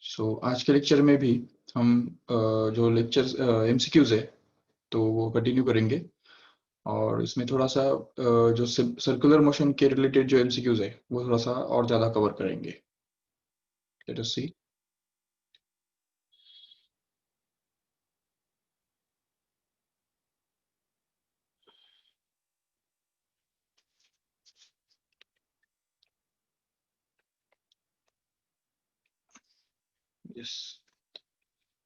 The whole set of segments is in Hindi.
आज के लेक्चर में भी हम जो लेक्चर एमसीक्यूज है तो वो कंटिन्यू करेंगे और इसमें थोड़ा सा जो सर्कुलर मोशन के रिलेटेड जो एमसीक्यूज है वो थोड़ा सा और ज्यादा कवर करेंगे. Let us see. Yes,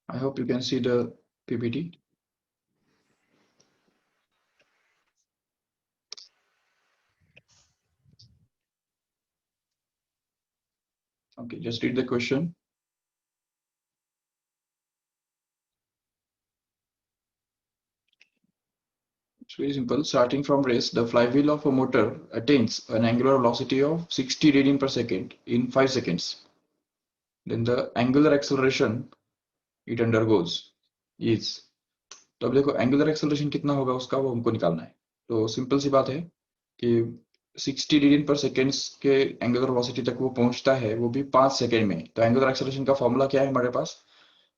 I hope you can see the PPT. Okay, just read the question. It's very simple. Starting from rest, the flywheel of a motor attains an angular velocity of 60 radian per second in 5 seconds. Then the angular acceleration it undergoes is. तो अब देखो एंगुलर एक्सेलरेशन कितना होगा उसका वो हमको निकालना है. तो सिंपल सी बात है कि 60 रेडियन पर सेकेंड्स के एंगुलर वेलोसिटी तक वो पहुंचता है, वो भी 5 सेकेंड में. तो एंगुलर एक्सेलरेशन का फॉर्मूला क्या है हमारे पास?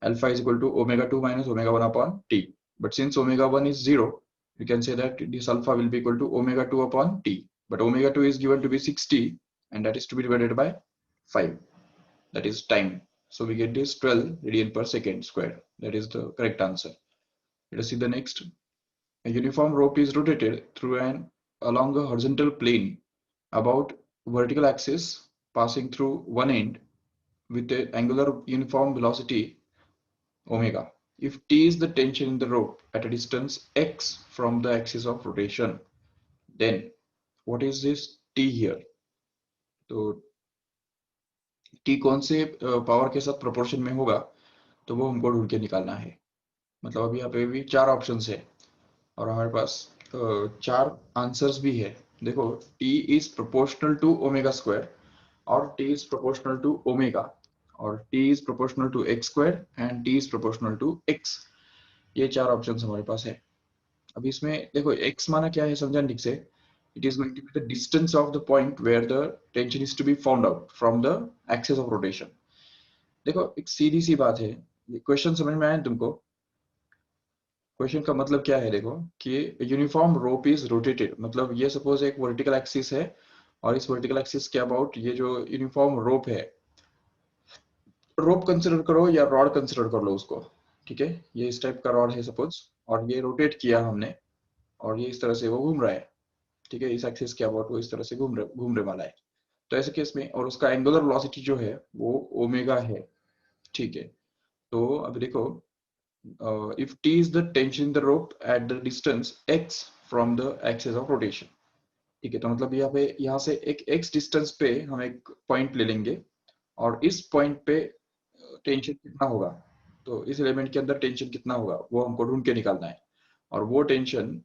Alpha is equal to omega 2 minus omega 1 upon T. But since omega 1 is 0, you can say that this alpha will be equal to omega 2 upon t. But omega 2 is given to be 60 and that is to be divided by 5. That is time. So we get this 12 radian per second square. That is the correct answer. Let us see the next. A uniform rope is rotated through an along a horizontal plane about vertical axis passing through one end with an angular uniform velocity omega. If T is the tension in the rope at a distance x from the axis of rotation, then what is this T here? तो T कौन से पावर के साथ प्रोपोर्शन में होगा तो वो हमको ढूंढ के निकालना है. मतलब अभी यहाँ पे भी 4 ऑप्शंस है और हमारे पास 4 आंसर्स भी है. देखो, T is proportional to omega square और T is proportional to omega और T is proportional to x square and T is proportional to x. ये 4 ऑप्शंस हमारे पास है. अब इसमें देखो x माना क्या है समझा ठीक से. It is going to be the distance of the point where the tension is to be found out from the axis of rotation. देखो एक सीधी सी बात है. ये क्वेश्चन समझ में आया तुमको? क्वेश्चन का मतलब क्या है देखो कि यूनिफॉर्म रोप इज रोटेटेड. मतलब ये सपोज एक वर्टिकल एक्सिस है और इस वर्टिकल एक्सिस के अबाउट ये जो यूनिफॉर्म रोप है, रोप कंसिडर करो या रॉड कंसिडर कर लो उसको, ठीक है. ये इस टाइप का रॉड है सपोज और ये रोटेट किया हमने और ये इस तरह से वो घूम रहा है, ठीक है. इस एक्सिस के अबाउट वो इस तरह से घूम रहे वाला है. तो ऐसे केस में और उसका एंगुलर वेलोसिटी जो है वो ओमेगा है, ठीक है. तो अब देखो, if T is the tension in the rope at the distance x from the axis of rotation, ठीक है. तो मतलब यहाँ से एक x डिस्टेंस पे हम एक पॉइंट ले लेंगे और इस पॉइंट पे टेंशन कितना होगा, तो इस एलिमेंट के अंदर टेंशन कितना होगा वो हमको ढूंढ के निकालना है. और वो टेंशन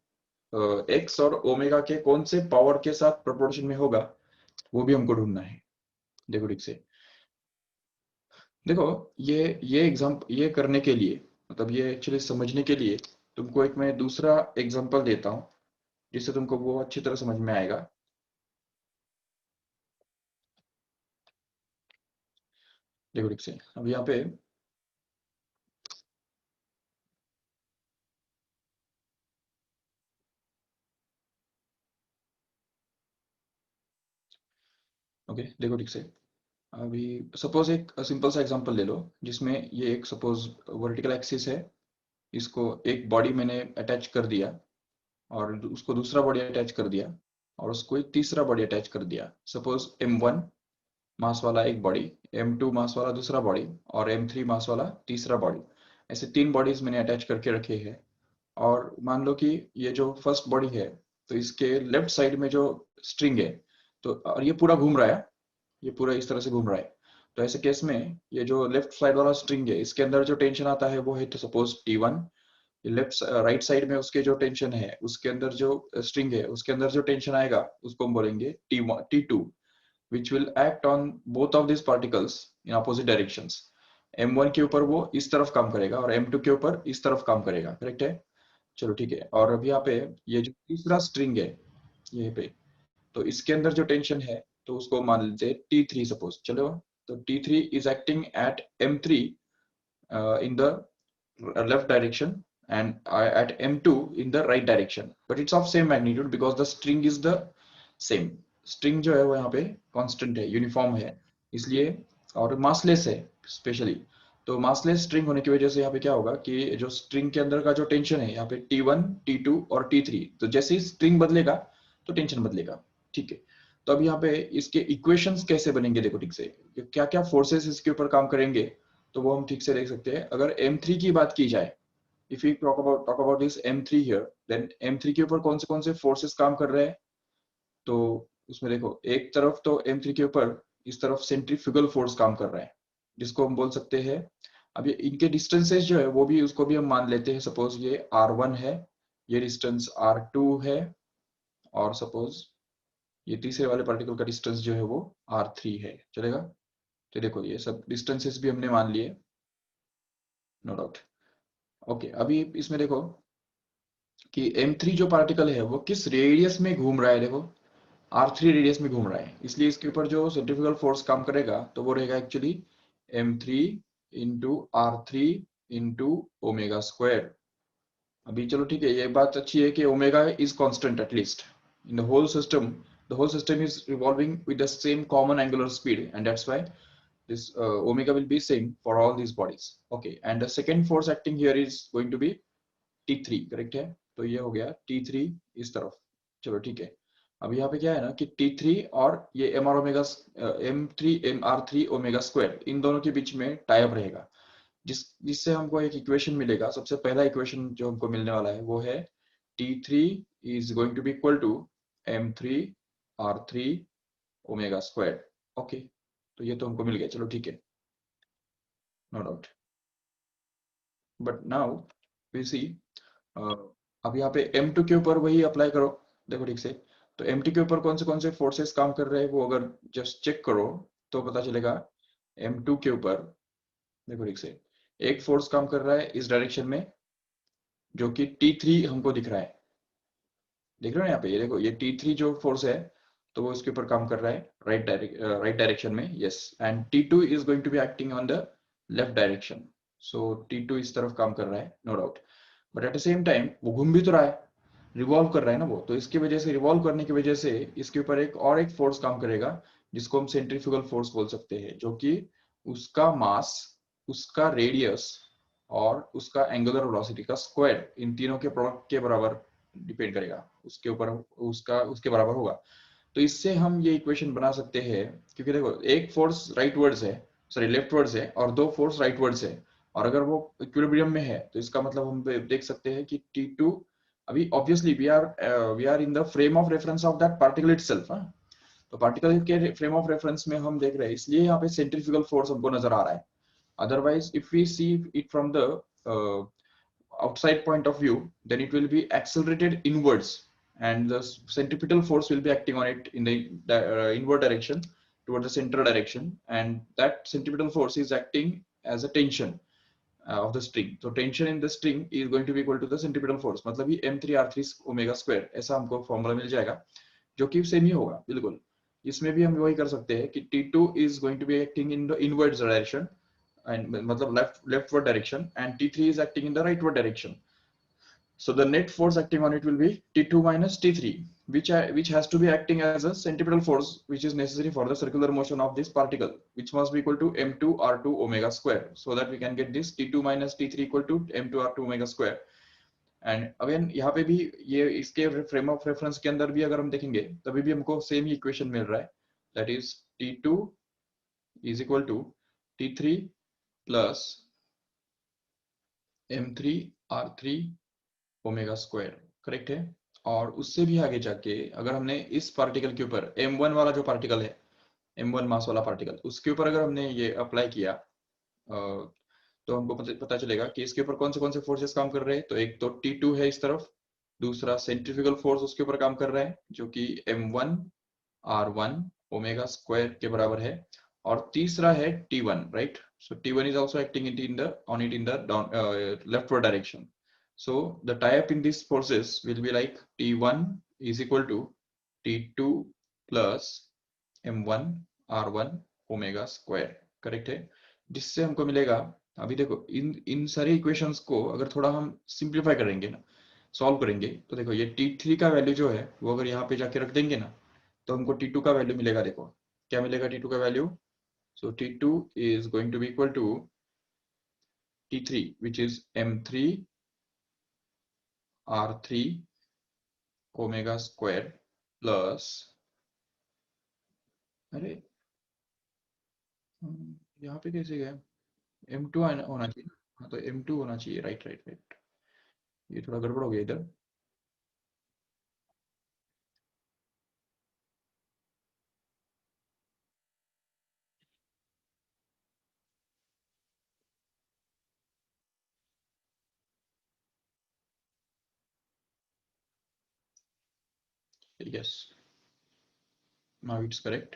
x और ओमेगा के कौन से पावर के साथ प्रोपोर्शन में होगा वो भी हमको ढूंढना है. देखो ठीक से देखो, ये एग्जाम ये करने के लिए मतलब ये एक्चुअली समझने के लिए तुमको एक मैं दूसरा एग्जांपल देता हूँ जिससे तुमको वो अच्छी तरह समझ में आएगा. देखो ठीक से अब यहाँ पे ओके. देखो ठीक से अभी सपोज एक सिंपल सा एग्जांपल ले लो जिसमें ये एक सपोज वर्टिकल एक्सिस है. इसको एक बॉडी मैंने अटैच कर दिया और उसको दूसरा बॉडी अटैच कर दिया और उसको एक तीसरा बॉडी अटैच कर दिया. सपोज m1 मास वाला एक बॉडी, m2 मास वाला दूसरा बॉडी और m3 मास वाला तीसरा बॉडी. ऐसे 3 बॉडीज मैंने अटैच करके रखे हैं. और मान लो कि ये जो फर्स्ट बॉडी है तो इसके लेफ्ट साइड में जो स्ट्रिंग है तो और ये पूरा घूम रहा है, ये पूरा इस तरह से घूम रहा है. तो ऐसे केस में ये जो लेफ्ट साइड वाला स्ट्रिंग है इसके अंदर जो टेंशन आता है वो है तो suppose T1. Left right side में उसके जो टेंशन है उसके अंदर जो स्ट्रिंग है उसके अंदर जो टेंशन आएगा उसको हम बोलेंगे T1 T2, which will act on both of these particles in opposite directions. M1 के ऊपर वो इस तरफ काम करेगा और M2 के ऊपर इस तरफ काम करेगा. करेक्ट है. चलो ठीक है. और अब यहाँ पे ये जो तीसरा स्ट्रिंग है ये पे तो इसके अंदर जो टेंशन है तो उसको मान लीजिए T3 सपोज. चलो तो T3 is acting at M3 in the left direction and at M2 in the right direction, but it's of same magnitude because the string is the same. string जो है वो यहाँ पे constant है, uniform है, इसलिए और massless है स्पेशली। तो मासलेस स्ट्रिंग होने की वजह से यहाँ पे क्या होगा कि जो स्ट्रिंग के अंदर का जो टेंशन है यहाँ पे T1, T2 और T3, तो जैसे ही स्ट्रिंग बदलेगा तो टेंशन बदलेगा। ठीक है, तो अब यहाँ पे इसके इक्वेशंस कैसे बनेंगे देखो ठीक से, क्या क्या फोर्सेस इसके ऊपर काम करेंगे तो वो हम ठीक से देख सकते हैं। अगर M3 की बात की जाए, if you talk about this M3 here, then M3 के ऊपर कौन से फोर्सेस काम कर रहे हैं, तो उसमें देखो एक तरफ तो M3 के ऊपर इस तरफ सेंट्रीफ्यूगल फोर्स काम कर रहा है, जिसको हम बोल सकते हैं। अब ये इनके डिस्टेंसेस जो है वो भी उसको भी हम मान लेते हैं, सपोज ये R1 है, ये डिस्टेंस R2 है, और सपोज ये तीसरे वाले पार्टिकल का डिस्टेंस जो है वो R3 है, चलेगा। तो देखो ये सब डिस्टेंसेस भी हमने मान लिए, नो डाउट। ओके, अभी इसमें देखो कि M3 जो पार्टिकल है वो किस रेडियस में घूम रहा है, देखो R3 रेडियस में घूम रहा है, इसलिए इसके ऊपर जो सेंट्रीफ्यूगल फोर्स काम करेगा तो वो रहेगा actually M3 into R3 into omega square. अभी चलो ठीक है, ये बात अच्छी है कि omega is constant at least in the whole system is revolving with the same common angular speed, and that's why this omega will be same for all these bodies. Okay, and the second force acting here is going to be T3, correct है। तो ये हो गया T3 इस तरफ। चलो ठीक है, अब यहाँ पे क्या है ना कि T3 और ये mr omega M3 mr3 omega square, इन दोनों के बीच में टाई अप रहेगा, जिससे हमको एक इक्वेशन मिलेगा। सबसे पहला इक्वेशन जो हमको मिलने वाला है वो है T3 is going to be equal to M3 R3 omega square. Okay, तो ये तो हमको मिल गया, चलो ठीक है, no doubt. But now we see, अब यहाँ पे M2 के ऊपर वही अप्लाई करो, देखो ठीक से। तो M2 के ऊपर कौन से फोर्सेस काम कर रहे हैं वो अगर जस्ट चेक करो तो पता चलेगा। M2 के ऊपर देखो ठीक से, एक फोर्स काम कर रहा है इस डायरेक्शन में जो कि T3 हमको दिख रहा है, देख रहे हो यहाँ पे, ये देखो ये T3 जो फोर्स है तो वो इसके ऊपर काम कर रहा है राइट डायरेक्शन में, yes, and T2 is going to be acting on the left direction. So T2 इस तरफ काम कर रहा है, no doubt, but at the same time वो घूम भी तो रहा है, रिवॉल्व कर रहा है ना वो, तो इसकी वजह से रिवॉल्व करने की वजह से इसके ऊपर एक फोर्स काम करेगा जिसको हम सेंट्रीफ्यूगल फोर्स बोल सकते हैं, जो कि उसका मास, उसका रेडियस और उसका एंगुलर वेलोसिटी का स्क्वायर, इन तीनों के प्रोडक्ट के बराबर डिपेंड करेगा, उसके ऊपर उसके बराबर होगा। तो इससे हम ये इक्वेशन बना सकते हैं, क्योंकि देखो एक फोर्स राइटवर्ड्स है, सॉरी लेफ्टवर्ड्स है, और दो फोर्स राइटवर्ड्स है, और अगर वो इक्विलिब्रियम में है तो इसका मतलब हम देख सकते हैं कि T2, अभी obviously we are in the frame of reference of that particle itself, तो पार्टिकल के फ्रेम ऑफ रेफरेंस में हम देख रहे हैं, इसलिए यहाँ पे सेंट्रीफ्यूगल फोर्स हमको नजर आ रहा है। Otherwise, if we see it from the outside point of view, then it will be accelerated inwards, and the centripetal force will be acting on it in the inward direction toward the central direction, and that centripetal force is acting as a tension of the string. So tension in the string is going to be equal to the centripetal force, मतलब ये M3R3 ओमेगा स्क्वायर, ऐसा हमको फॉर्मूला मिल जाएगा जो कि सेम ही होगा बिल्कुल। इसमें भी हम वही कर सकते हैं कि T2 is going to be acting in the inwards direction, and मतलब leftward direction, and T3 is acting in the rightward direction. So the net force acting on it will be T2 minus T3, which has to be acting as a centripetal force, which is necessary for the circular motion of this particle, which must be equal to M2 R2 omega square, so that we can get this T2 minus T3 equal to M2 R2 omega square. And again यहाँ पे भी ये इसके फ्रेम ऑफ रेफरेंस के अंदर भी अगर हम देखेंगे तभी भी हमको सेम ही इक्वेशन मिल रहा है, that is T2 is equal to T3 plus M3 R3 omega square, correct है। और उससे भी आगे जाके अगर हमने इस पार्टिकल के ऊपर M1 वाला जो पार्टिकल है, M1 मास वाला पार्टिकल, उसके ऊपर अगर हमने ये अप्लाई किया तो हमको पता चलेगा कि इसके ऊपर कौन से फोर्सेस काम कर रहे हैं। तो एक तो T2 है इस तरफ, दूसरा सेंट्रीफ्यूगल फोर्स उसके ऊपर काम कर रहा है जो कि M1 R1 ओमेगा स्क्वायर के बराबर है, और तीसरा है T1, right. So T1 is also acting in the leftward direction. So the tie-up in these forces will be like T1 is equal to T2 plus M1 R1 omega square. Correct है, जिससे हमको मिलेगा, अभी देखो इन इन सारी इक्वेशंस को अगर थोड़ा हम सिंप्लीफाई करेंगे ना, सॉल्व करेंगे, तो देखो ये T3 का वैल्यू जो है वो अगर यहाँ पे जाके रख देंगे ना, तो हमको T2 का वैल्यू मिलेगा। देखो क्या मिलेगा T2 का value, so T2 is going to be equal to T3 which is M3 R3 omega square plus, अरे यहाँ पे कैसे गया, M2 होना चाहिए। हाँ तो M2 होना चाहिए, राइट राइट राइट, ये थोड़ा गड़बड़ हो गया इधर। Yes, now it's correct.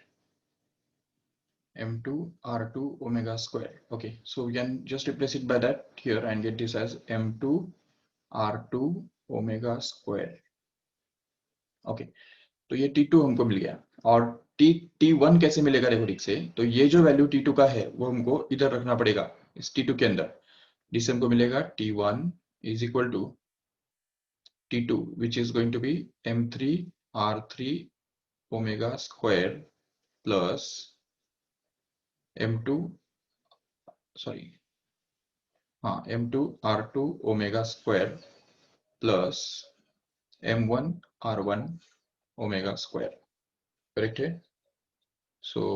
M2 R2 omega square. Okay, so we can just replace it by that here and get this as M2 R2 omega square. Okay, तो ये T2 हमको मिल गया, और T1 कैसे मिलेगा देखो ठीक से, तो ये जो वैल्यू T2 का है वो हमको इधर रखना पड़ेगा इस T2 के अंदर, जिससे हमको मिलेगा T1 is equal to T2 which is going to be M3 R3 omega square plus M2, sorry, हाँ M2 R2 omega square plus M1 R1 omega square, correct है। So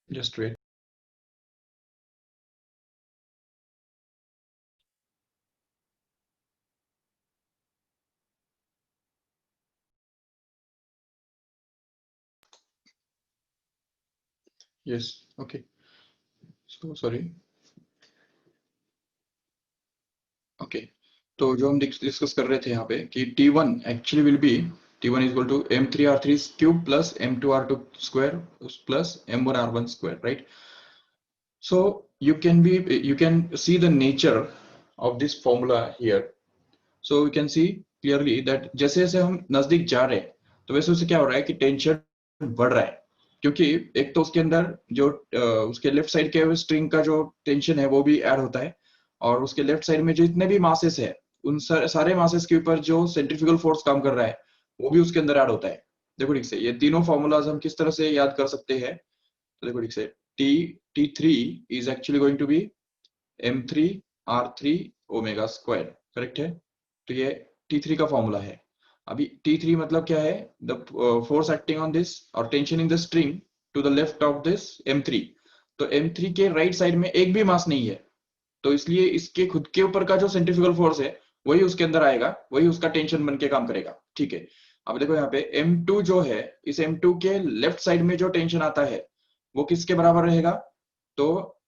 just wait, yes, okay, so sorry, okay. तो जो हम डिस्कस कर रहे थे यहाँ पे कि T1 actually will be, T1 is equal to M3 R3 cube plus M2 R2 square plus M1 R1 square, right? So you can see the nature of this formula here. So we can see clearly that जैसे जैसे हम नजदीक जा रहे हैं तो वैसे वैसे क्या हो रहा है कि टेंशन बढ़ रहा है, क्योंकि एक तो उसके अंदर जो उसके लेफ्ट साइड के स्ट्रिंग का जो टेंशन है वो भी ऐड होता है, और उसके लेफ्ट साइड में जितने भी मासेस है उन सारे मासेस के ऊपर जो सेंट्रीफ्यूगल फोर्स काम कर रहा है वो भी उसके अंदर ऐड होता है। देखो ठीक से ये तीनों फॉर्मूलाज हम किस तरह से याद कर सकते हैं, तो देखो ठीक से T T3 is actually going to be M3 R3 omega square, correct है। तो ये T3 का फॉर्मूला है। अभी T3 मतलब क्या है, the force acting on this और tension in the string to the left of this M3। तो M3 के राइट साइड में एक भी मास नहीं है, तो इसलिए इसके खुद के ऊपर का जो सेंट्रीफ्यूगल फोर्स है वही उसके अंदर आएगा, वही उसका टेंशन बन के काम करेगा, ठीक है। अब देखो यहाँ पे M2 जो है, इस M2 के लेफ्ट साइड में जो टेंशन आता है वो किसके बराबर रहेगा, तो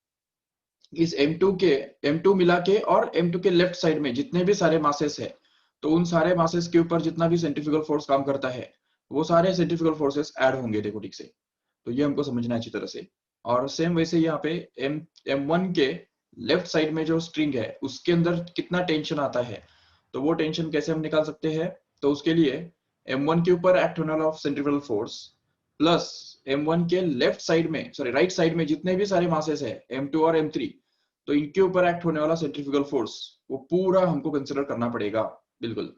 इस M2 मिला के और M2 के लेफ्ट साइड में जितने भी सारे मासेस है, तो उन सारे मासेस के ऊपर जितना भी सेंट्रीफ्यूगल फोर्स काम करता है वो सारे सेंट्रीफ्यूगल फोर्सेस ऐड होंगे, देखो ठीक से। तो ये हमको समझना है अच्छी तरह से। और सेम वैसे यहाँ पे M1 के लेफ्ट साइड में जो स्ट्रिंग है उसके अंदर कितना टेंशन आता है, तो वो टेंशन कैसे हम निकाल सकते हैं, तो उसके लिए M1 के ऊपर एक्ट होने वाला सेंट्रीफ्यूगल फोर्स प्लस M1 के लेफ्ट साइड में, सॉरी राइट साइड में जितने भी सारे मासेस है M2 और M3, तो इनके ऊपर एक्ट होने वाला सेंट्रीफ्यूगल फोर्स वो पूरा हमको कंसिडर करना पड़ेगा, बिल्कुल।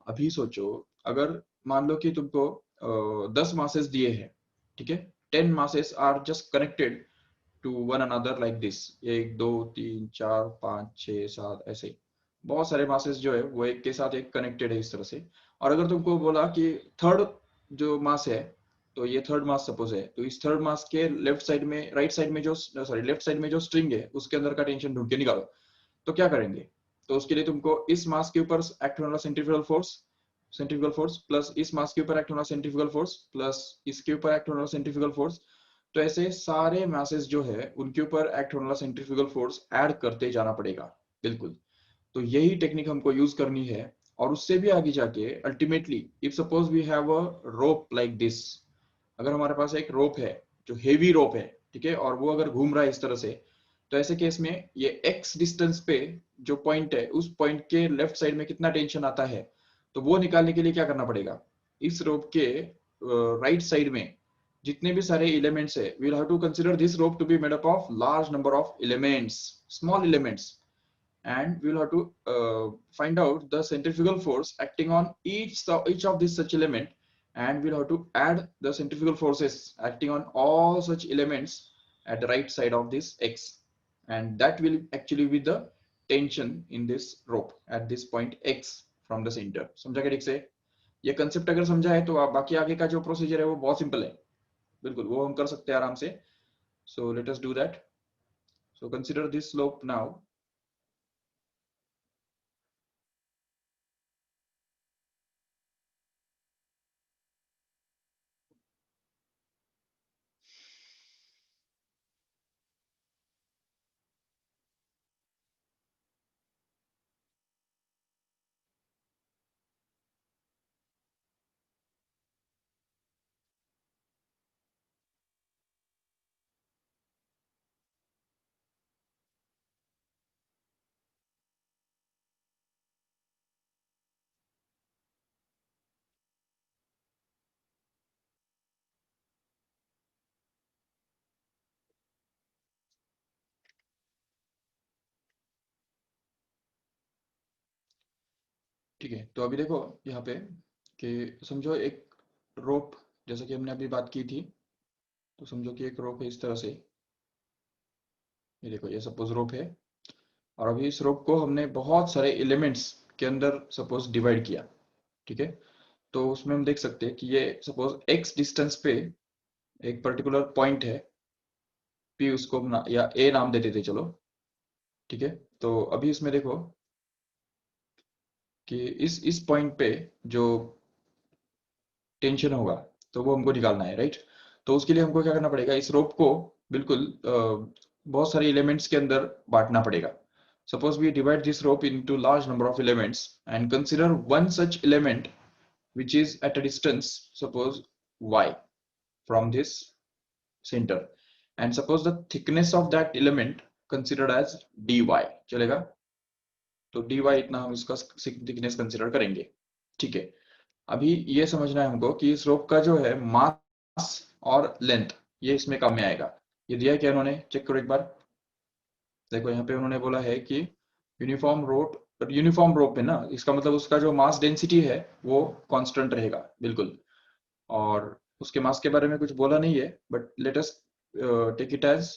अभी सोचो, अगर मान लो कि तुमको 10 मासेस दिए हैं, ठीक है, 10 masses are just connected to one another like this, एक दो तीन चार पाँच छः सात, ऐसे बहुत सारे मासेस जो है वो एक के साथ एक कनेक्टेड है इस तरह से। और अगर तुमको बोला कि थर्ड जो मास है, तो ये थर्ड मास सपोज है, तो इस थर्ड मास के लेफ्ट साइड में, राइट साइड में जो, सॉरी लेफ्ट साइड में जो स्ट्रिंग है उसके अंदर का टेंशन ढूंढ के निकालो, तो क्या करेंगे, तो उसके लिए तुमको इस मास के ऊपर एक्ट होने वाला सेंट्रीफ्यूगल फोर्स प्लस इस मास के ऊपर एक्ट होने वाला सेंट्रीफ्यूगल फोर्स प्लस इसके ऊपर एक्ट होने वाला सेंट्रीफ्यूगल फोर्स, तो ऐसे सारे मासेस जो है उनके ऊपर एक्ट होने वाला सेंट्रीफ्यूगल फोर्स ऐड करते जाना पड़ेगा, बिल्कुल। तो यही टेक्निक हमको यूज करनी है। और उससे भी आगे जाके ultimately if suppose we have a rope like this, अगर हमारे पास एक रोप है जो हेवी रोप है, ठीक है, और वो अगर घूम रहा है इस तरह से, तो ऐसे केस में ये x डिस्टेंस पे जो पॉइंट है उस पॉइंट के लेफ्ट साइड में कितना टेंशन आता है, तो वो निकालने के लिए क्या करना पड़ेगा, इस रोप के राइट साइड में जितने भी सारे एलिमेंट्स है, we'll have to consider this rope to be made up of large number of elements, small elements, and we'll have to find out the centrifugal force acting on each of these such element, and we'll have to add the centrifugal forces acting on all such elements at the right side of this x, and that will actually be the tension in this rope at this point x from the center. समझा क्या ठीक से? ये कंसेप्ट अगर समझा है तो आप बाकी आगे का जो प्रोसीजर है वो बहुत सिंपल है, बिल्कुल वो हम कर सकते हैं आराम से. So let us do that. So consider this slope now. ठीक है, तो अभी देखो यहाँ पे कि समझो एक रोप, जैसा कि हमने अभी बात की थी, तो समझो कि एक रोप है इस तरह से. ये देखो, ये सपोज रोप है, और अभी इस रोप को हमने बहुत सारे एलिमेंट्स के अंदर सपोज डिवाइड किया. ठीक है, तो उसमें हम देख सकते हैं कि ये सपोज x डिस्टेंस पे एक पर्टिकुलर पॉइंट है, p उसको या a नाम दे देते चलो. ठीक है, तो अभी इसमें देखो कि इस पॉइंट पे जो टेंशन होगा तो वो हमको निकालना है, राइट? तो उसके लिए हमको क्या करना पड़ेगा, इस रोप को बिल्कुल बहुत सारे एलिमेंट्स के अंदर बांटना पड़ेगा. Suppose we divide this rope into large number of elements and consider one such element which is at a distance, suppose y, from this center, and suppose the thickness of that element considered as dy. चलेगा? तो dy इतना हम इसका थिकनेस कंसिडर करेंगे. ठीक है, अभी ये समझना है हमको कि इस रोप का जो है मास और लेंथ, ये इसमें काम में आएगा. ये दिया है क्या उन्होंने? चेक करो एक बार. देखो यहाँ पे उन्होंने बोला है कि यूनिफॉर्म रोप है ना, इसका मतलब उसका जो मास डेंसिटी है वो कांस्टेंट रहेगा, बिल्कुल. और उसके मास के बारे में कुछ बोला नहीं है, but let us take it as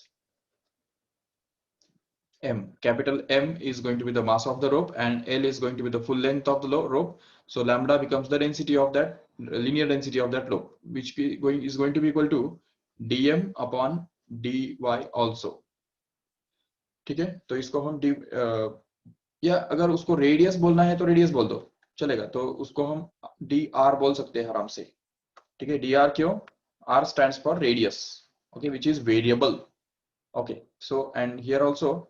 m. Capital M is going to be the mass of the rope and L is going to be the full length of the rope. So lambda becomes the density of that linear density of that rope, which is going to be equal to dm upon dy also. ठीक है, तो इसको हम या अगर उसको रेडियस बोलना है तो रेडियस बोल दो, चलेगा. तो उसको हम dr बोल सकते हैं आराम से. ठीक है, dr क्यों? r stands for radius, okay, which is variable. Okay, so and here also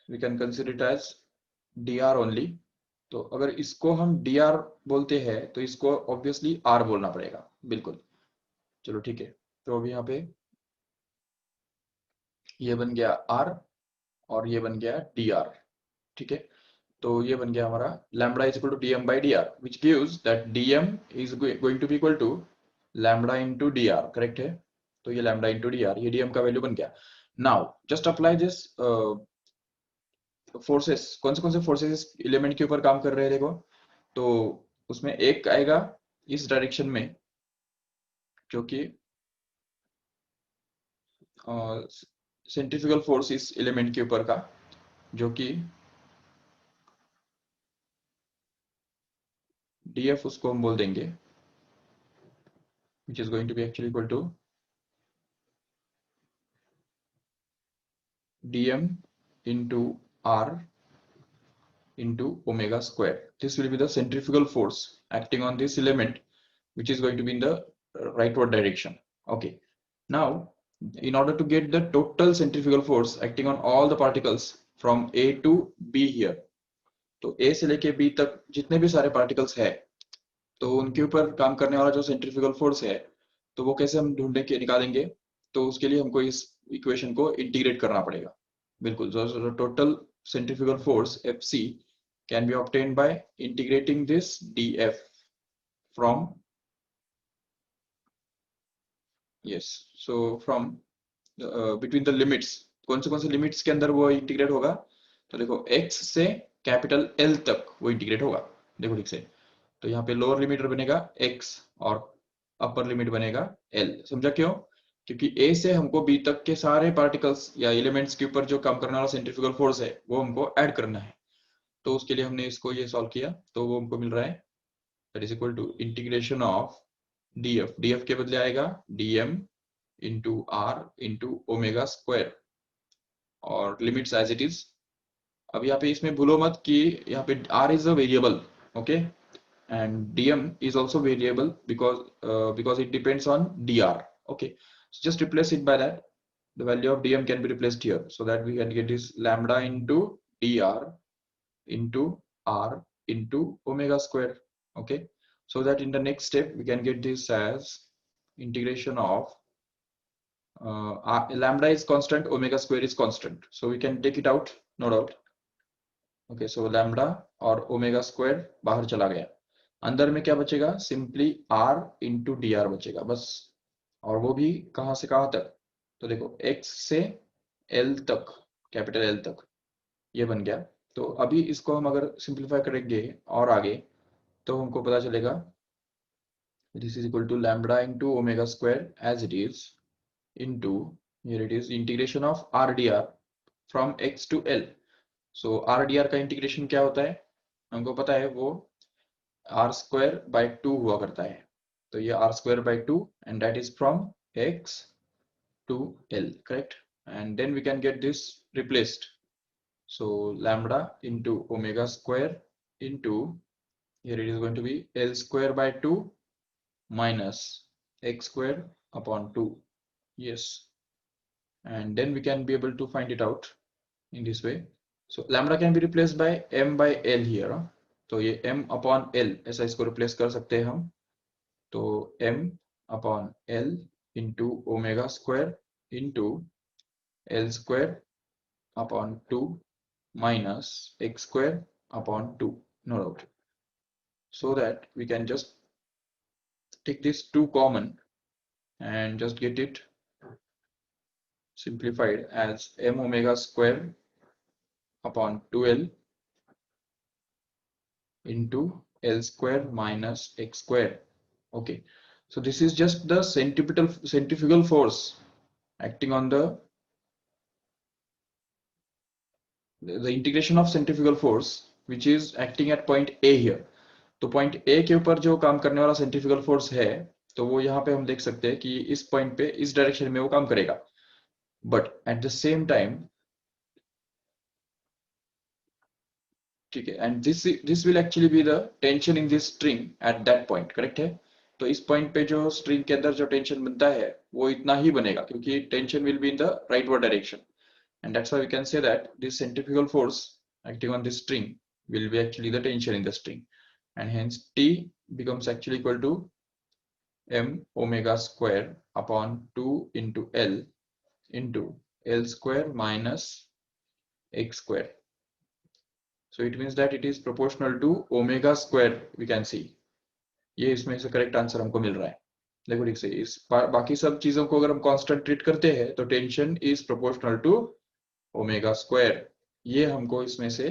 we can consider it as dr only. तो अगर इसको हम dr बोलते हैं तो इसको ऑब्वियसली r बोलना पड़ेगा, बिल्कुल. चलो ठीक है, तो अभी यहाँ पे ये बन गया r और ये बन गया dr. ठीक है, तो ये बन गया हमारा lambda is equal to dm by dr, which gives that dm is going to be equal to lambda into dr. Correct है? तो ये lambda into dr, ये dm का वैल्यू बन गया. Now just apply this forces. कौन से फोर्सेस एलिमेंट के ऊपर काम कर रहे हैं देखो. तो उसमें एक आएगा इस डायरेक्शन में, जो कि सेंट्रीफ्यूगल फोर्स इस एलिमेंट के ऊपर का, जो कि df उसको हम बोल देंगे, which is going to be actually equal to dm into r into omega square. This will be the centrifugal force acting on this element, which is going to be in the rightward direction. Okay, now in order to get the total centrifugal force acting on all the particles from a to b here, तो a से लेके b तक जितने भी सारे पार्टिकल्स है, तो उनके ऊपर काम करने वाला जो सेंट्रीफ्यूगल फोर्स है, तो वो कैसे हम ढूंढने के निकालेंगे? तो उसके लिए हमको इस इक्वेशन को इंटीग्रेट करना पड़ेगा, बिल्कुल. जो total centrifugal force Fc can be obtained by integrating this df from yes, so from between the limits, कौन से लिमिट्स के अंदर वो इंटीग्रेट होगा? तो देखो x से कैपिटल L तक वो इंटीग्रेट होगा। देखो ठीक से, तो यहाँ पे लोअर लिमिट बनेगा x और अपर लिमिट बनेगा L। समझा क्यों? क्योंकि A से हमको B तक के सारे पार्टिकल्स या एलिमेंट्स के ऊपर जो काम करने वाला सेंट्रीफ्यूगल फोर्स है वो हमको ऐड करना है। तो उसके लिए हमने इसको ये सॉल्व किया, तो वो हमको मिल रहा है that is equal to integration of df के बदले आएगा dm into r into omega square और लिमिट्स एज इट इज। अब यहाँ पे इसमें भूलो मत कि यहाँ पे r is a variable, okay, and dm is also variable because it depends on dr, okay, so just replace it by that. The value of dm can be replaced here, so that we can get this lambda into dr into r into omega square, okay, so that in the next step we can get this as integration of lambda is constant, omega square is constant, so we can take it out, no doubt, okay, so lambda और omega square बाहर चला गया, अंदर में क्या बचेगा? Simply r into D R बचेगा बस। और वो भी कहां से कहां तक? तो देखो x से l तक, कैपिटल L तक, ये बन गया। तो अभी इसको हम अगर सिंप्लीफाई करेंगे और आगे, तो हमको पता चलेगा this is equal to lambda into omega square as it is into, here it is integration of r d r from x to L। So r d r का इंटीग्रेशन क्या होता है? हमको पता है वो आर स्क्वायर बाय 2 हुआ करता है। तो ये r square by 2 and that is from x to L, correct? And then we can get this replaced. So lambda into omega square into, here it is going to be L square by 2 minus x square upon 2. Yes. And then we can be able to find it out in this way. So lambda can be replaced by m by L here. तो ये m upon L ऐसा इसको replace कर सकते हैं हम। तो m upon L into omega square into L square upon 2 minus x square upon 2, no doubt. So that we can just take this 2 common and just get it simplified as m omega square upon 2L into L square minus x square. Okay, so this is just the centrifugal force acting on the integration of centrifugal force which is acting at point A here. तो पॉइंट ए के ऊपर जो काम करने वाला सेंट्रीफ्यूगल फोर्स है, तो वो यहाँ पे हम देख सकते हैं कि इस पॉइंट पे इस डायरेक्शन में वो काम करेगा, but at the same time, ठीक है, and this will actually be the tension in this string at that point, correct है? तो इस पॉइंट पे जो स्ट्रिंग के अंदर जो टेंशन बनता है वो इतना ही बनेगा, क्योंकि tension will be in the rightward direction, and that's why we can say that this centrifugal force acting on this string will be actually the tension in the string, and hence T becomes actually equal to m omega square upon 2 into L into L square minus x square. So it means that it is proportional to omega square, we can see. ये इसमें से करेक्ट आंसर हमको मिल रहा है। देखो ठीक से, इस बाकी सब चीजों को अगर हम कांस्टेंट ट्रीट करते हैं तो tension is proportional to omega square, ये हमको इसमें से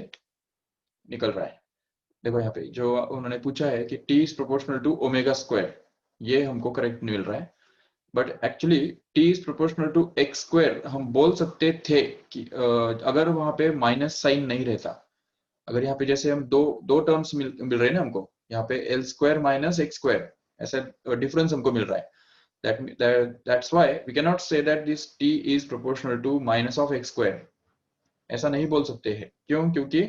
निकल रहा है। देखो यहाँ पे जो उन्होंने पूछा है कि T is proportional to omega square, ये हमको करेक्ट मिल रहा है, but actually T is proportional to x square हम बोल सकते थे कि अगर वहां पे माइनस साइन नहीं रहता, अगर यहाँ पे जैसे हम दो दो टर्म्स मिल रहे हैं ना हमको, यहाँ पे L square minus x square ऐसा डिफरेंस हमको मिल रहा है, that's why we cannot say that this T is proportional to minus of x square, ऐसा नहीं बोल सकते हैं। क्यों? क्योंकि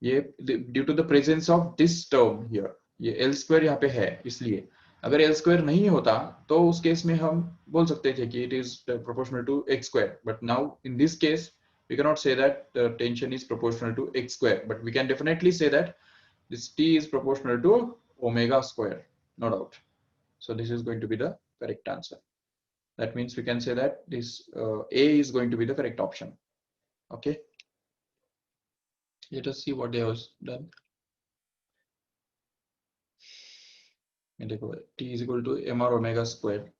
ये due to the presence of this term here, ये एल स्क्वायर यहाँ पे है, इसलिए अगर एल स्क्वायर नहीं होता तो उस केस में हम बोल सकते थे कि it is proportional to x square, but now in this case we cannot say that the tension is proportional to x square, but we can definitely say that this T is proportional to omega square, no doubt. So this is going to be the correct answer. That means we can say that this A is going to be the correct option. Okay, let us see what they have done. And देखो T is equal to mr omega square,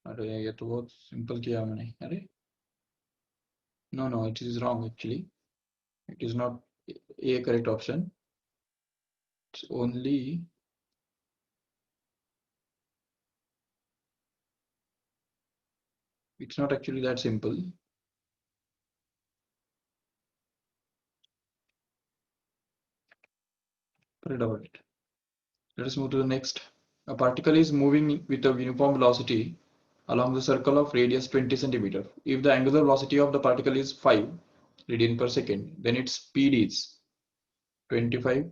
अरे ये तो बहुत सिंपल किया मैंने. अरे no, it is wrong actually. It is not a correct option. It's only it's not actually that simple. Forget about it. Let us move to the next. A particle is moving with a uniform velocity along the circle of radius 20 centimeter. If the angular velocity of the particle is 5 radian per second, then its speed is 25,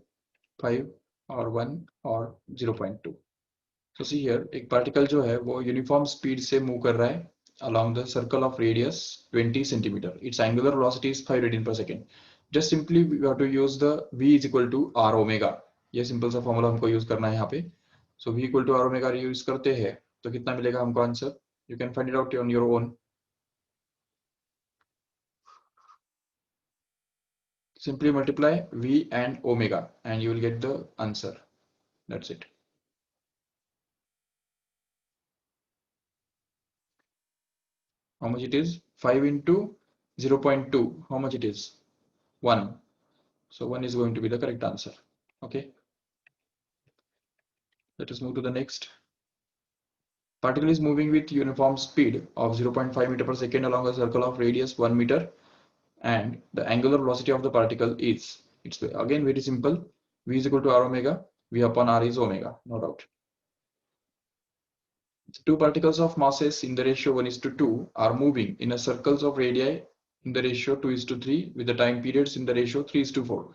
5 or 1 or 0.2. So see here, एक particle जो है वो uniform speed से move कर रहा है along the circle of radius 20 centimeter. Its angular velocity is 5 radian per second. Just simply we have to use the v is equal to r omega. ये सिंपल सा फॉर्मूला हमको यूज करना है यहाँ पे. So v equal to r omega use करते हैं तो कितना मिलेगा हमको answer? You can find it out on your own. Simply multiply v and omega and you will get the answer. That's it. How much it is? 5 into 0.2. How much it is? 1. So 1 is going to be the correct answer. Okay. Let us move to the next. Particle is moving with uniform speed of 0.5 meter per second along a circle of radius 1 meter, and the angular velocity of the particle is, it's again very simple, v is equal to r omega, v upon r is omega, no doubt. Two particles of masses in the ratio 1:2 are moving in a circles of radii in the ratio 2:3 with the time periods in the ratio 3:4.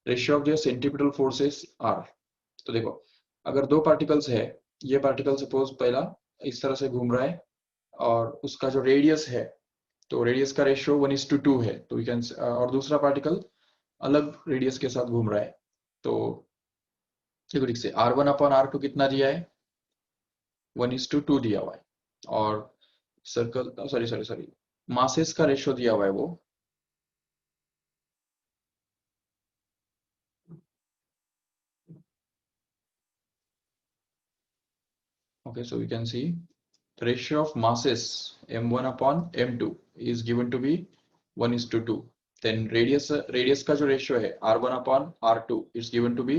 Ratio of their centripetal forces are. तो देखो अगर दो पार्टिकल्स है, ये पार्टिकल सपोज पहला इस तरह से घूम रहा है और उसका जो रेडियस है तो रेडियस का रेशियो 1:2 है, तो वी कैन, और दूसरा पार्टिकल अलग रेडियस के साथ घूम रहा है. तो देखो ठीक से r1/r2 कितना दिया है? 1:2 दिया हुआ है. और सर्कल, सॉरी मासेस का रेशियो दिया हुआ है वो. Okay, so we can see the ratio of masses m1/m2 is given to be 1:2. Then radius का जो ratio है r1/r2 is given to be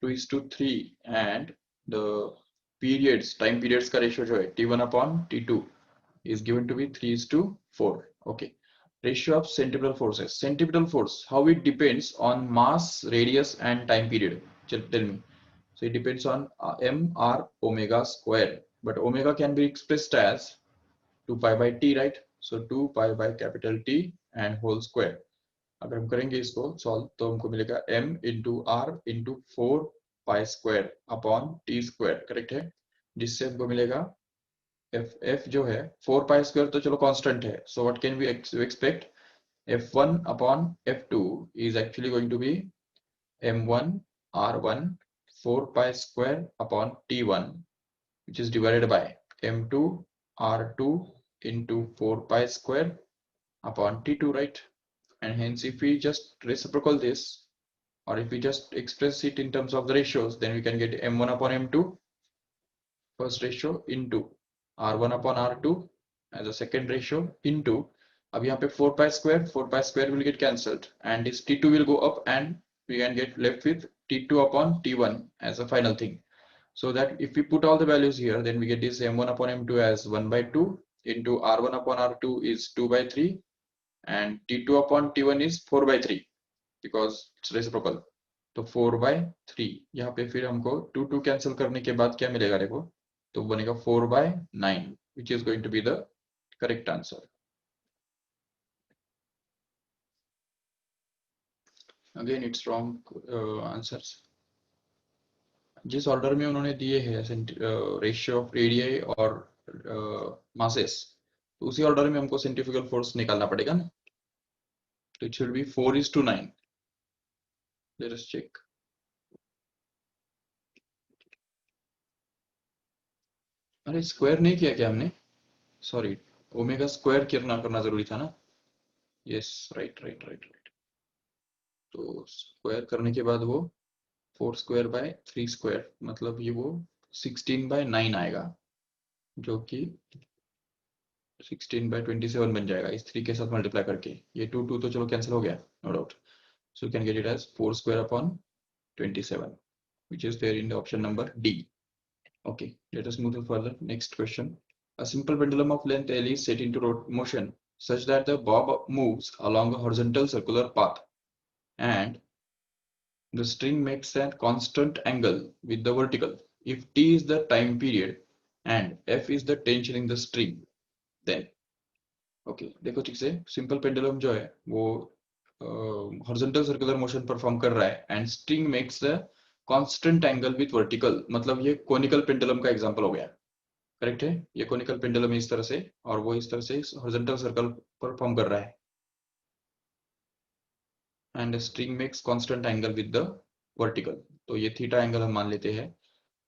2:3, and the time periods का ratio जो है t1/t2 is given to be 3:4. Okay. Ratio of centripetal forces. Centripetal force, how it depends on mass, radius, and time period. Tell me. So it depends on m r omega square, but omega can be expressed as 2 pi by t, right? So 2 pi by capital T and whole square. अगर हम करेंगे इसको सॉल्व तो हमको मिलेगा m into r into 4 pi square upon T square, correct है? जिससे हमको मिलेगा f जो है 4 पाई स्क्वायर तो चलो कांस्टेंट है, so what can we expect? f1 upon f2 is actually going to be m1 r1 4 pi square upon t1, which is divided by m2 r2 into 4 pi square upon t2, right? And hence if we just reciprocal this, or if we just express it in terms of the ratios, then we can get m1 upon m2 first ratio into r1 upon r2 as a second ratio into, अब यहाँ पे 4 pi square will get cancelled and this t2 will go up and we can get left with t2 upon t1 as a final thing. So that if we put all the values here, then we get this m1 upon m2 as 1/2 into r1 upon r2 is 2/3 and t2 upon t1 is 4/3 because it's reciprocal. तो 4/3 यहाँ पे फिर हमको 2 कैंसिल करने के बाद क्या मिलेगा देखो, तो बनेगा 4/9 which is going to be the correct answer. Again it's wrong answers. जिस ऑर्डर में उन्होंने दिए हैं रेशियो ऑफ रेडियाई और मासेस, तो उसी ऑर्डर में हमको सेंट्रीफ्यूगल फोर्स निकालना पड़ेगा ना. तो it should be 4:9. Let us check. अरे स्क्वायर नहीं किया क्या हमने? सॉरी, ओमेगा स्क्वायर करना जरूरी था ना. Yes, right. तो स्क्वायर करने के बाद वो 4 स्क्वायर बाय 3 स्क्वायर मतलब ये वो 16/9 आएगा, जो कि 16/27 बन जाएगा इस 3 के साथ मल्टीप्लाई करके। ये 2 2 तो चलो कैंसिल हो गया, no doubt. So you can get it as 4 square upon 27, which is there in the option number D. Okay, let us move further. Next question. A simple pendulum of length L is set into motion such that the bob moves along a horizontal circular path and the string makes a constant angle with the vertical. If T is the time period and F is the tension in the string, then okay देखो ठीक से, सिंपल पेंडुलम जो है वो हॉरिजॉन्टल सर्कुलर मोशन परफॉर्म कर रहा है and string makes the constant angle with vertical, मतलब ये कोनिकल पेंडुलम का एग्जांपल हो गया। करेक्ट है, ये कोनिकल पेंडुलम इस तरह से और वो इस तरह से हॉरिजॉन्टल सर्कल परफॉर्म कर रहा है and string makes constant angle with the vertical, तो ये थीटा एंगल हम मान लेते हैं।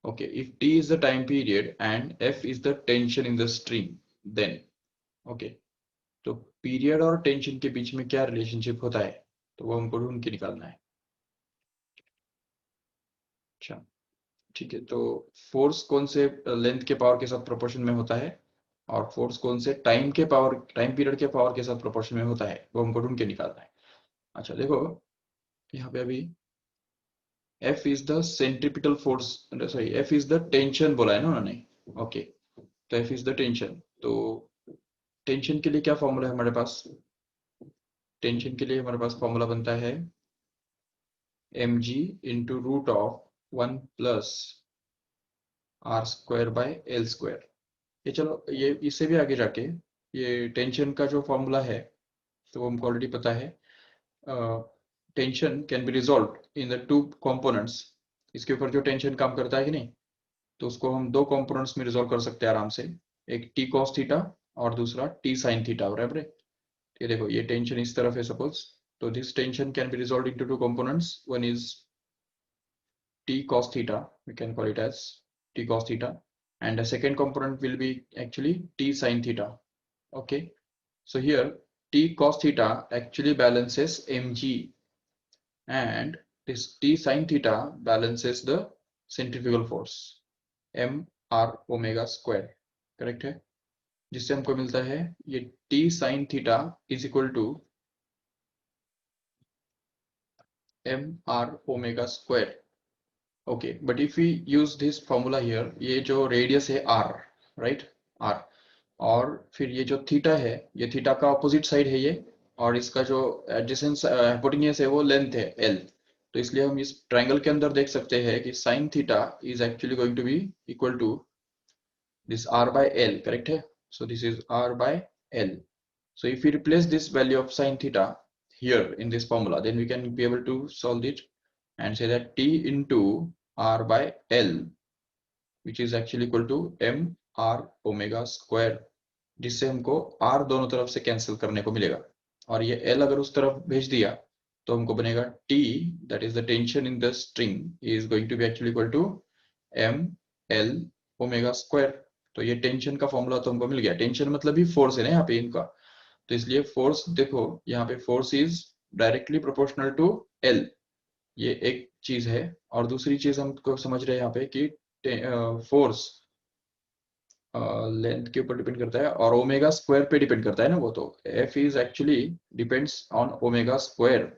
Okay, if T is the time period and F is the tension in the string, then okay, तो पीरियड और टेंशन के बीच में क्या रिलेशनशिप होता है, तो वो हमको ढूंढ के निकालना है। अच्छा ठीक है, तो फोर्स कौन से लेंथ के पावर के साथ प्रोपोर्शन में होता है और फोर्स कौन से टाइम पीरियड के पावर के साथ प्रोपोर्शन में होता है, वो हमको ढूंढ के निकालना है। अच्छा देखो, यहाँ पे अभी F is the centripetal force, sorry F is the tension बोला है ना उन्होंने। ओके, तो F इज द टेंशन, तो टेंशन के लिए क्या फॉर्मूला है हमारे पास? टेंशन के लिए हमारे पास फॉर्मूला बनता है mg into root of 1 plus r square by L square. ये चलो, ये इससे भी आगे जाके ये टेंशन का जो फॉर्मूला है तो वो हमको ऑलरेडी पता है। Tension can be resolve in the two components, इसके ऊपर जो टेंशन काम करता है कि नहीं, तो उसको हम दो कंपोनेंट्स में रिजॉल्व कर सकते हैं आराम से, एक टी कॉस थीटा और दूसरा टी साइन थीटा, बराबर है। ये देखो, ये टेंशन इस तरफ है सपोज, तो this tension can be resolve into two components, one is t cos theta, we can call it as t cos theta, and the second component will be actually t sin theta. Okay, so here t cos theta actually balances mg and this t sin theta balances the centrifugal force m r omega square, correct है, जिससे हमको मिलता है ये t sin theta is equal to m r omega square. Okay, but if we use this formula here, ये जो रेडियस है r, राइट, r, और फिर ये जो थीटा है, ये थीटा का ऑपोजिट साइड है ये, और इसका जो एडजेसेंट हाइपोटेन्यूज है वो लेंथ है l, तो इसलिए हम इस ट्रायंगल के अंदर देख सकते हैं कि sine theta is actually going to be equal to this r by l, correct है, so this is r by l. So if we replace this value of sin theta here in this formula, then we can be able to solve it and say that t into r by l, which is actually equal to m r omega square, जिससे हमको r दोनों तरफ से कैंसिल करने को मिलेगा, और ये l अगर उस तरफ भेज दिया तो हमको बनेगा t, that is the tension in the string, is going to be actually equal to m l omega square. तो ये टेंशन का फॉर्मूला तो हमको मिल गया, टेंशन मतलब ही फोर्स है ना यहाँ पे इनका, तो इसलिए फोर्स देखो यहाँ पे force is directly proportional to L, ये एक चीज है, और दूसरी चीज हमको समझ रहे हैं यहाँ पे कि फोर्स लेंथ के ऊपर डिपेंड करता है और ओमेगा स्क्वायर पे डिपेंड करता है ना वो, तो F is actually depends on omega square,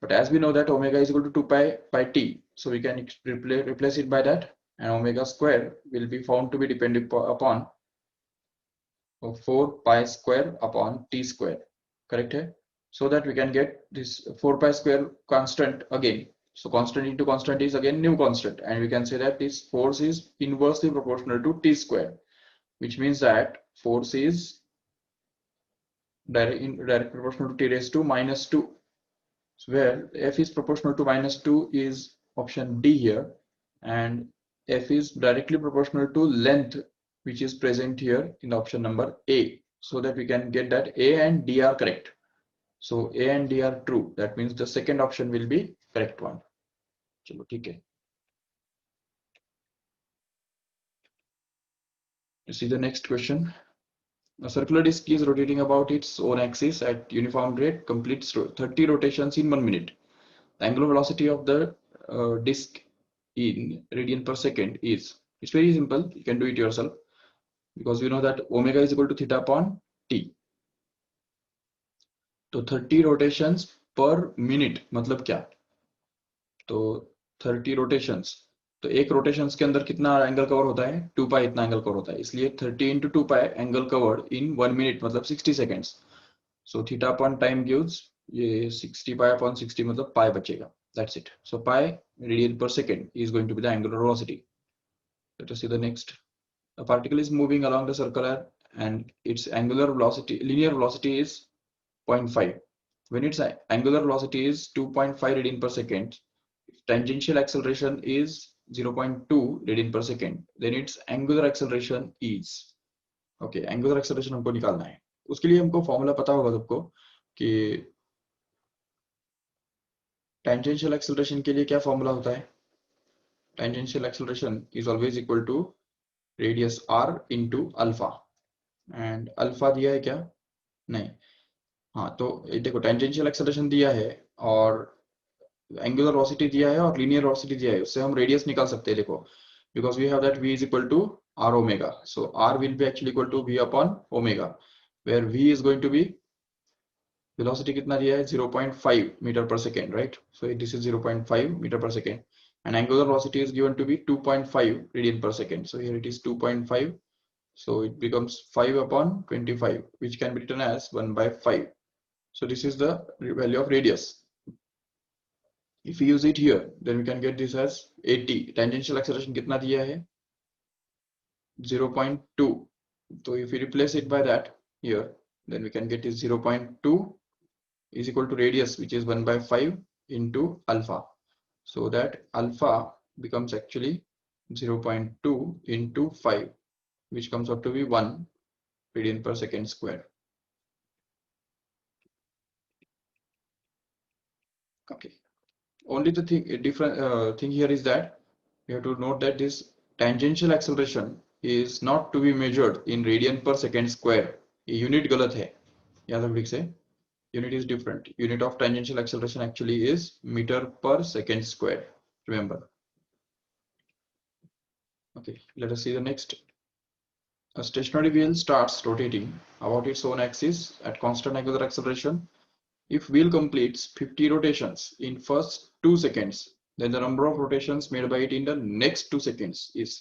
but as we know that omega is equal to 2 pi by t, so we can replace it by that, and omega square will be found to be dependent upon 4 pi square upon t square, correct है, so that we can get this 4 pi square constant again, so constant into constant is again new constant, and we can say that this force is inversely proportional to t square, which means that force is direct proportional to t raised to minus 2, so where f is proportional to minus 2 is option D here, and f is directly proportional to length, which is present here in option number A, so that we can get that A and D are correct. So A and D are true, that means the second option will be correct one. चलो ठीक है, you see the next question. A circular disc is rotating about its own axis at uniform rate, completes 30 rotations in 1 minute. The angular velocity of the disc in radian per second is, it's very simple, you can do it yourself, because we know that omega is equal to theta upon t. तो 30 रोटेशंस पर मिनट मतलब क्या? तो 30 रोटेशंस, तो एक रोटेशंस के अंदर कितना एंगल कवर होता है? 2 पाई इतना एंगल कवर होता है, इसलिए 30 into 2 pi angle covered in 1 minute मतलब 60 seconds. So theta upon time gives ये 60 पाई अपॉन 60 मतलब पाई बचेगा. That's it. So pi radian पर second is going to be the angular velocity. Let us see the next. A particle is moving along the circular and its angular velocity, linear velocity is 0.5. When its angular velocity is 2.5 radian per second, tangential acceleration is 0.2 radian per second, then its angular acceleration is. Okay, angular acceleration हमको निकालना है. उसके लिए हमको फॉर्मूला पता होगा सबको कि tangential acceleration के लिए क्या फॉर्मूला होता है? Tangential acceleration is always equal to radius r into alpha. And alpha दिया है क्या? नहीं. हाँ, तो ये देखो टेंजेंशियल एक्सेलरेशन दिया है और एंगुलर वेलोसिटी दिया है और लीनियर वेलोसिटी दिया है, उससे हम रेडियस निकाल सकते हैं. देखो, because we have that v is equal to r omega, so r will be actually equal to v upon omega, where v is going to be velocity कितना दिया है? 0.5 metre per second, right? So this is 0.5 metre per second and angular velocity is given to be 2.5 radian per second. So here it is 2.5. So it becomes 5 upon 25, which can be written as 1 by 5. So this is the value of radius. If we use it here, then we can get this as 80. Tangential acceleration कितना दिया है? 0.2. So if we replace it by that here, then we can get is 0.2 is equal to radius, which is 1 by 5 into alpha. So that alpha becomes actually 0.2 into 5, which comes out to be 1 radian per second square. Okay. Only the thing different thing here is that you have to note that this tangential acceleration is not to be measured in radian per second square. ये unit गलत है, याद रख से. Unit is different. Unit of tangential acceleration actually is meter per second square. Remember. Okay, let us see the next. A stationary wheel starts rotating about its own axis at constant angular acceleration. If wheel completes 50 rotations in first 2 seconds, then the number of rotations made by it in the next 2 seconds is.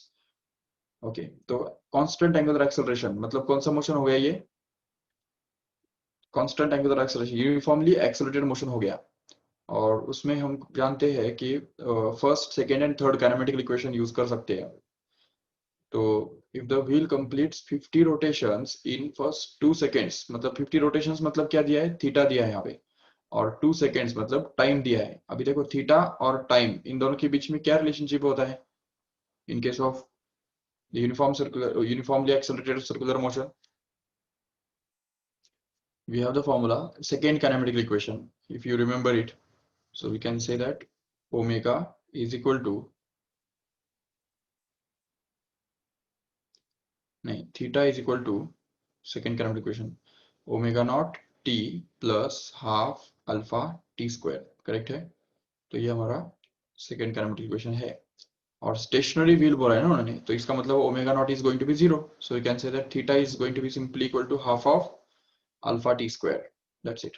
Okay, तो constant angular acceleration मतलब कौन सा मोशन हो गया? ये constant angular acceleration uniformly accelerated motion हो गया. और उसमें हम जानते हैं कि first, second and third kinematical equation use कर सकते हैं. तो if the wheel completes 50 rotations in first 2 seconds, मतलब 50 रोटेशंस मतलब क्या दिया है? थीटा दिया है यहाँ पे, और 2 सेकेंड्स मतलब टाइम दिया है. अभी देखो थीटा और टाइम इन दोनों के बीच में क्या रिलेशनशिप होता है in case of uniformly accelerated circular motion? We have the formula, second kinematical equation, if you remember it. So we can say that omega is equal to, नहीं, theta is equal to second kinematical equation, omega naught t plus half alpha t square. Correct है? तो ये हमारा सेकेंड kinematical equation है. और स्टेशनरी व्हील बोला है ना उन्होंने, तो इसका मतलब omega not is going to be 0. So you can say that theta is going to be simply equal to half of alpha T square. That's it.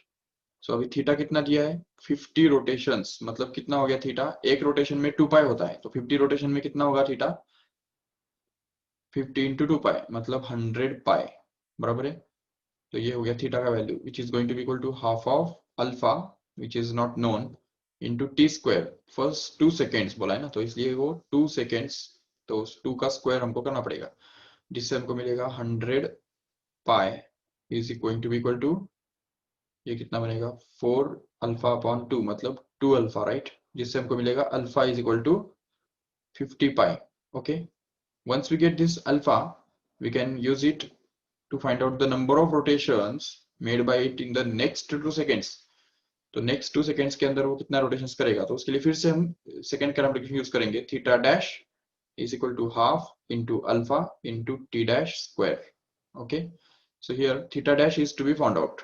So अभी थीटा कितना दिया है? 50 रोटेशंस, मतलब कितना हो गया थीटा? एक रोटेशन में 2 पाई होता है, तो 50 रोटेशन में कितना होगा थीटा? 50 इंटू 2 पाई मतलब 100 पाई, बराबर है. तो ये हो गया थीटा का value, which is going to be equal to half of alpha which is not known into T square. First 2 seconds बोला है ना, तो इसलिए वो 2 सेकेंड्स, तो 2 का स्क्वायर हमको करना पड़ेगा, जिससे हमको मिलेगा 100 pi is going to be equal to, ये कितना बनेगा? 4 अल्फा अपॉन 2 मतलब 2 अल्फा, राइट? जिससे हमको मिलेगा alpha is equal to 50 pi. Okay, once we get this alpha, we can use it to find out the number of rotations made by it in the next 2 seconds. तो next 2 seconds के अंदर वो कितना rotations करेगा, तो उसके लिए फिर से हम second kinematical use करेंगे. theta dash is equal to half into alpha into t dash square. Okay, so here theta dash is to be found out,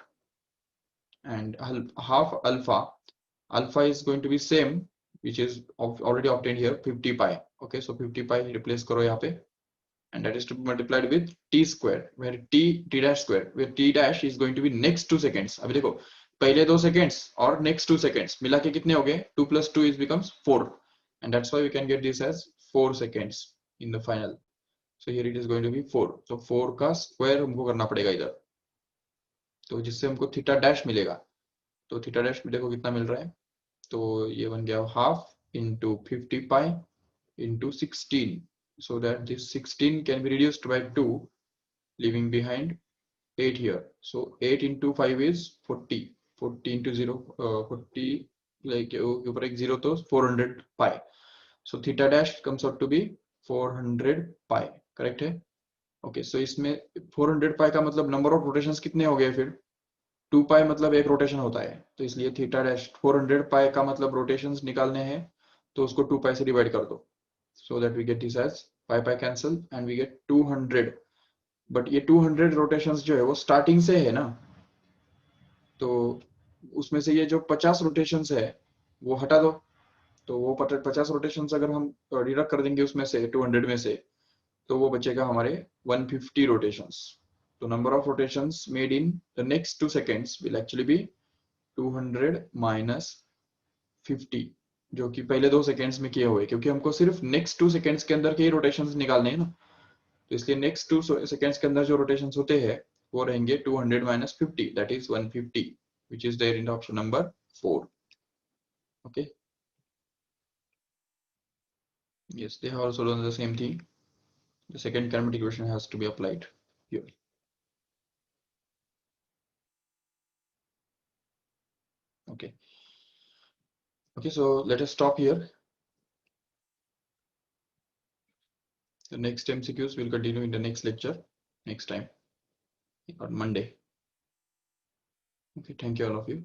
and half alpha is going to be same, which is already obtained here, 50 pi. Okay, so 50 pi replace करो यहाँ पे, and that is to be multiplied with t square, where t dash square, where t dash is going to be next 2 seconds. अभी देखो पहले 2 seconds और next 2 seconds मिला के कितने हो गए? 2 plus 2 is becomes 4, and that's why we can get this as 4 seconds in the final. So here it is going to be 4. So 4 का square हमको करना पड़ेगा इधर, तो जिससे हमको थीटा डैश मिलेगा. तो थीटा डैश भी देखो कितना मिल रहा है, तो ये बन गया half into 50 pi into 16, so that this 16 can be reduced by 2, leaving behind 8 here. So 8 into 5 is 40. 40 into 0, 40, like ऊपर एक 0 तो 400 pi. So theta dash comes out to be 400 pi. Correct है? ओके, सो इसमें 400 pi का मतलब नंबर ऑफ रोटेशंस कितने हो गए फिर? 2 पाई मतलब एक रोटेशन होता है, तो इसलिए थीटा डैश 400 पाई का मतलब रोटेशंस निकालने हैं, तो उसको 2 पाई से डिवाइड कर दो, so that we get this as pi pi cancel and we get 200. But ये 200 रोटेशंस जो है वो स्टार्टिंग से है ना, तो उसमें से ये जो 50 रोटेशंस है वो हटा दो, तो वो 50 रोटेशंस अगर हम डिडक्ट कर देंगे उसमें से 200 में से, तो वो बचेगा हमारे 150 रोटेशंस. तो number of rotations made in the next 2 seconds will actually be 200 minus 50, जो कि पहले 2 सेकेंड्स में किए हुए, क्योंकि हमको सिर्फ नेक्स्ट 2 सेकेंड्स के अंदर के ही रोटेशंस निकालने हैं ना, तो इसलिए नेक्स्ट 2 सेकेंड्स के अंदर जो रोटेशंस होते हैं वो रहेंगे 200 minus 50, that is 150, which is there in the option number 4. Okay, yes, they have also done the same thing. The second kinematic equation has to be applied here. Okay, so let us stop here. The next MCQs will continue in the next lecture, next time on Monday. Okay, thank you all of you.